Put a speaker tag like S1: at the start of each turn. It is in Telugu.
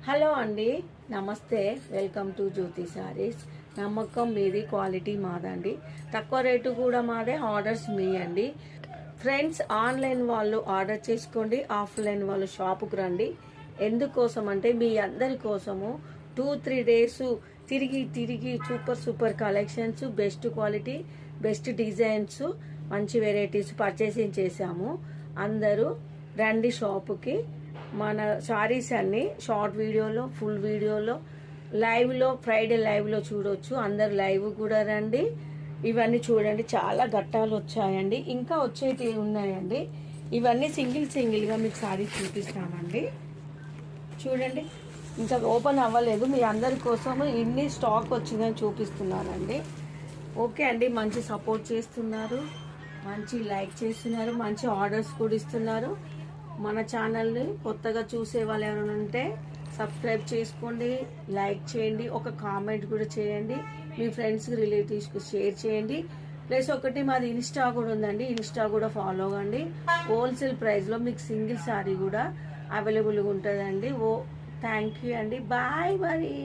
S1: హలో అండి, నమస్తే. వెల్కమ్ టు జ్యోతి సారీస్. నమ్మకం మీది, క్వాలిటీ మాదండి. తక్కువ రేటు కూడా మాదే, ఆర్డర్స్ మీ అండి. ఫ్రెండ్స్, ఆన్లైన్ వాళ్ళు ఆర్డర్ చేసుకోండి, ఆఫ్లైన్ వాళ్ళు షాపుకు రండి. ఎందుకోసం అంటే మీ అందరి కోసము 2-3 డేస్ తిరిగి తిరిగి super collections, best quality, best designs, మంచి వెరైటీస్ పర్చేసింగ్ చేశాము. అందరూ రండి షాపుకి. మన సారీస్ అన్ని షార్ట్ వీడియోలో, ఫుల్ వీడియోలో, లైవ్లో, ఫ్రైడే లైవ్లో చూడొచ్చు. అందరు లైవ్ కూడా రండి. ఇవన్నీ చూడండి, చాలా గట్టాలు వచ్చాయండి, ఇంకా వచ్చేటి ఉన్నాయండి. ఇవన్నీ సింగిల్గా మీకు సారీస్ చూపిస్తామండి. చూడండి, ఇంకా ఓపెన్ అవ్వలేదు. మీ అందరి కోసము ఇన్ని స్టాక్ వచ్చిందని చూపిస్తున్నానండి. ఓకే అండి, మంచి సపోర్ట్ చేస్తున్నారు, మంచి లైక్ చేస్తున్నారు, మంచి ఆర్డర్స్ కూడా ఇస్తున్నారు. మన ఛానల్ని కొత్తగా చూసే వాళ్ళు ఎవరైనా ఉంటే సబ్స్క్రైబ్ చేసుకోండి, లైక్ చేయండి, ఒక కామెంట్ కూడా చేయండి, మీ ఫ్రెండ్స్కి, రిలేటివ్స్కి షేర్ చేయండి. ప్లస్ ఒకటి మాది ఇన్స్టా కూడా ఉందండి, ఇన్స్టా కూడా ఫాలో అవ్వండి. హోల్సేల్ ప్రైస్లో మీకు సింగిల్ సారీ కూడా అవైలబుల్గా ఉంటుందండి. థ్యాంక్ యూ అండి, బాయ్ మరి.